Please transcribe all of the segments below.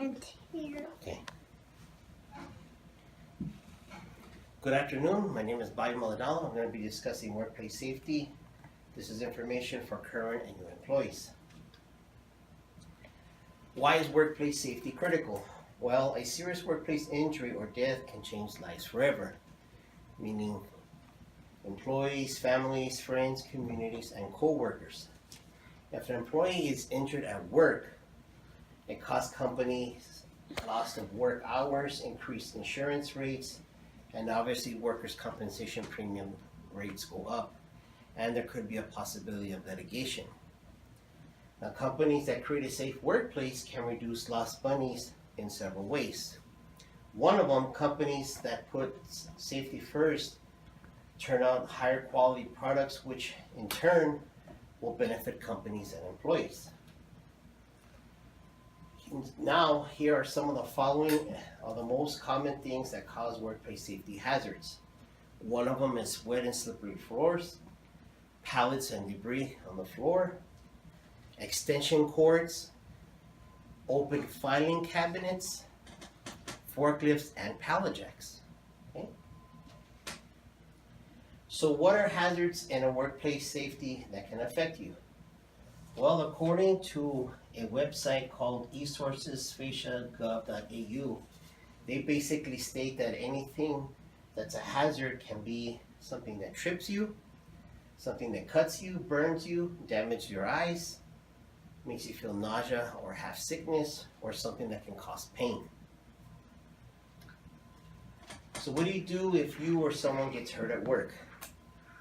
Okay. Good afternoon. My name is Roberto Maldonado. I'm going to be discussing workplace safety. This is information for current and new employees. Why is workplace safety critical? Well, a serious workplace injury or death can change lives forever, meaning employees, families, friends, communities, and co-workers. If an employee is injured at work, it costs companies loss of work hours, increased insurance rates, and obviously workers' compensation premium rates go up, and there could be a possibility of litigation. Now, companies that create a safe workplace can reduce lost monies in several ways. One of them, companies that put safety first turn out higher quality products, which in turn will benefit companies and employees. Now, here are some of the following are the most common things that cause workplace safety hazards. One of them is wet and slippery floors, pallets and debris on the floor, extension cords, open filing cabinets, forklifts, and pallet jacks. Okay? So what are hazards in a workplace safety that can affect you? Well, according to a website called esourcesfacia.gov.au, they basically state that anything that's a hazard can be something that trips you, something that cuts you, burns you, damages your eyes, makes you feel nausea or have sickness, or something that can cause pain. So what do you do if you or someone gets hurt at work?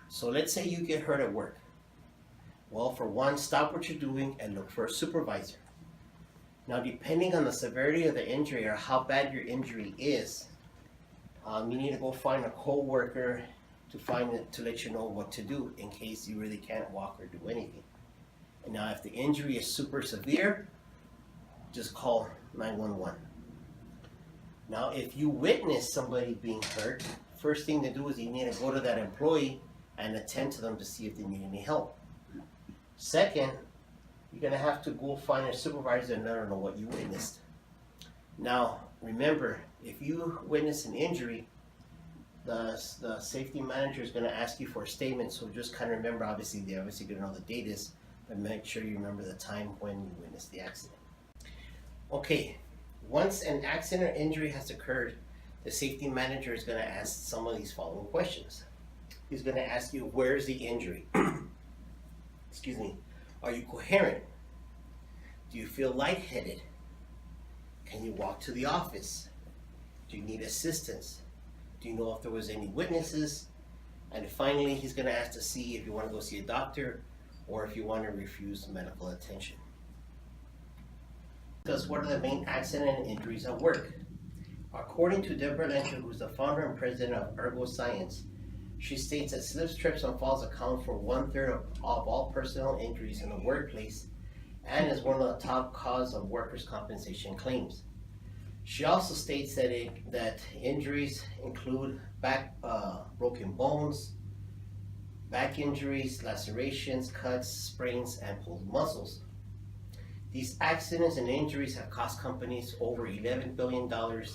So let's say you get hurt at work. Well, for one, stop what you're doing and look for a supervisor. Now, depending on the severity of the injury or how bad your injury is, you need to go find a co-worker to let you know what to do in case you really can't walk or do anything. And now, if the injury is super severe, just call 911. Now, if you witness somebody being hurt, first thing to do is you need to go to that employee and attend to them to see if they need any help. Second, you're going to have to go find a supervisor and let her know what you witnessed. Now, remember, if you witness an injury, the safety manager is going to ask you for a statement, so just kind of remember, obviously, they're obviously going to know the date is, but make sure you remember the time when you witnessed the accident. Okay, once an accident or injury has occurred, the safety manager is going to ask some of these following questions. He's going to ask you, where's the injury? Excuse me. Are you coherent? Do you feel lightheaded? Can you walk to the office? Do you need assistance? Do you know if there was any witnesses? And finally, he's going to ask to see if you want to go see a doctor or if you want to refuse medical attention. Because what are the main accident and injuries at work? According to Deborah Lencher, who's the founder and president of Ergo Science, she states that slips, trips, and falls account for 1/3 of all personal injuries in the workplace and is one of the top causes of workers' compensation claims. She also states that injuries include broken bones, back injuries, lacerations, cuts, sprains, and pulled muscles. These accidents and injuries have cost companies over $11 billion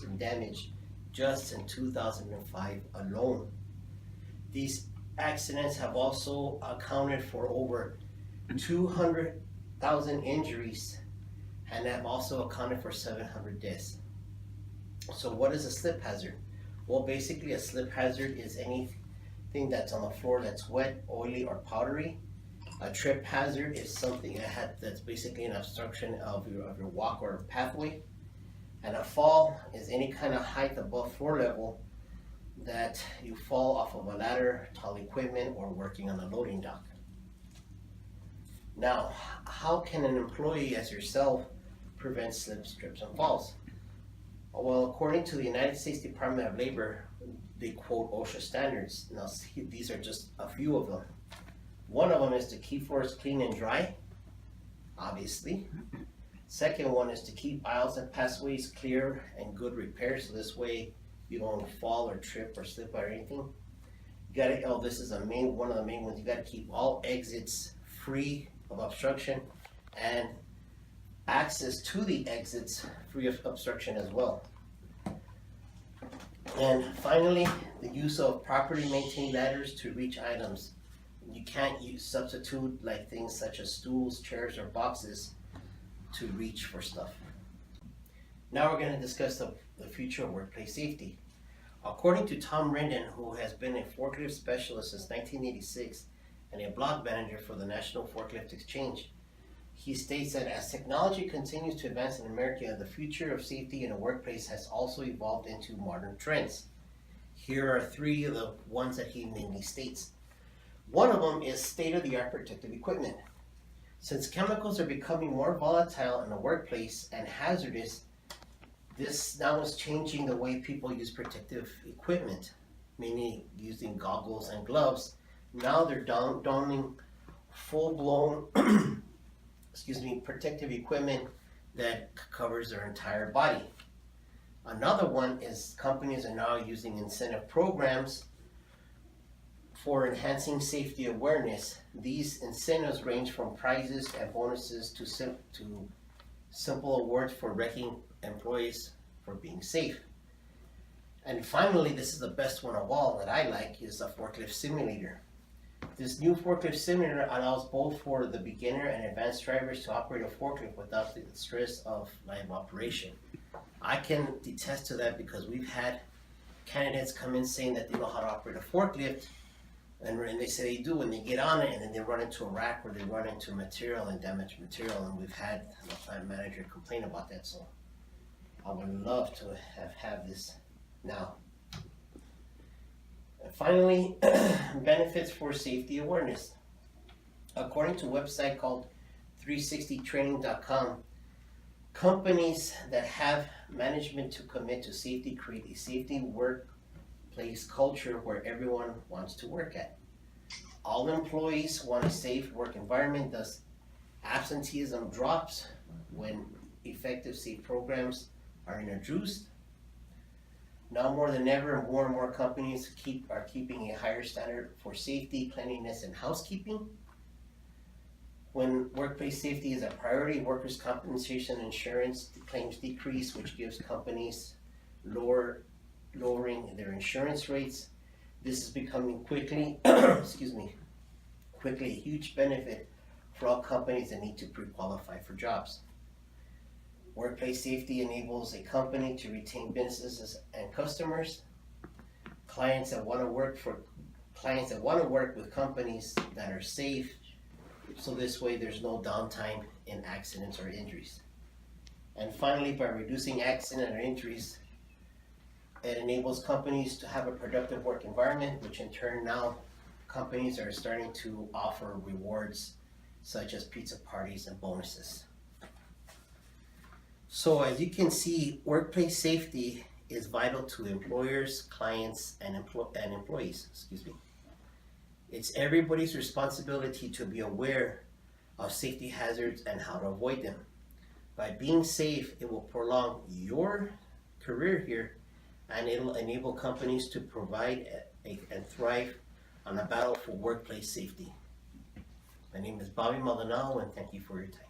in damage just in 2005 alone. These accidents have also accounted for over 200,000 injuries and have also accounted for 700 deaths. So what is a slip hazard? Well, basically a slip hazard is anything that's on the floor that's wet, oily, or powdery. A trip hazard is something that's basically an obstruction of your walk or pathway. And a fall is any kind of height above floor level that you fall off of a ladder, tall equipment, or working on a loading dock. Now, how can an employee as yourself prevent slips, trips, and falls? Well, according to the United States Department of Labor, they quote OSHA standards. Now, these are just a few of them. One of them is to keep floors clean and dry, obviously. Second one is to keep aisles and pathways clear and good repair, so this way you don't fall or trip or slip or anything. You gotta, this is one of the main ones, you gotta keep all exits free of obstruction and access to the exits free of obstruction as well. And finally, the use of properly maintained ladders to reach items. You can't substitute like things such as stools, chairs, or boxes to reach for stuff. Now we're going to discuss the future of workplace safety. According to Tom Rendon, who has been a forklift specialist since 1986 and a blog manager for the National Forklift Exchange, he states that as technology continues to advance in America, the future of safety in a workplace has also evolved into modern trends. Here are three of the ones that he mainly states. One of them is state-of-the-art protective equipment. Since chemicals are becoming more volatile in the workplace and hazardous, this now is changing the way people use protective equipment, meaning using goggles and gloves. Now they're donning full-blown protective equipment that covers their entire body. Another one is companies are now using incentive programs for enhancing safety awareness. These incentives range from prizes and bonuses to simple awards for ranking employees for being safe. And finally, this is the best one of all that I like, is a forklift simulator. This new forklift simulator allows both for the beginner and advanced drivers to operate a forklift without the stress of live operation. I can attest to that because we've had candidates come in saying that they know how to operate a forklift, and they say they do, and they get on it, and then they run into a rack or they run into material and damaged material, and we've had the plant manager complain about that. So I would love to have this now. And finally, benefits for safety awareness. According to a website called 360training.com, companies that have management to commit to safety create a safety workplace culture where everyone wants to work at. All employees want a safe work environment, thus absenteeism drops when effective safe programs are introduced. Now more than ever, more and more companies are keeping a higher standard for safety, cleanliness, and housekeeping. When workplace safety is a priority, workers' compensation insurance claims decrease, which gives companies lowering their insurance rates. This is becoming quickly a huge benefit for all companies that need to pre-qualify for jobs. Workplace safety enables a company to retain businesses and customers. Clients that want to work with companies that are safe, so this way there's no downtime in accidents or injuries. And finally, by reducing accident or injuries, it enables companies to have a productive work environment, which in turn now companies are starting to offer rewards such as pizza parties and bonuses. So as you can see, workplace safety is vital to employers, clients, and employees. It's everybody's responsibility to be aware of safety hazards and how to avoid them. By being safe, it will prolong your career here, and it'll enable companies to provide and thrive on a battle for workplace safety. My name is Bobby Maldonado, and thank you for your time.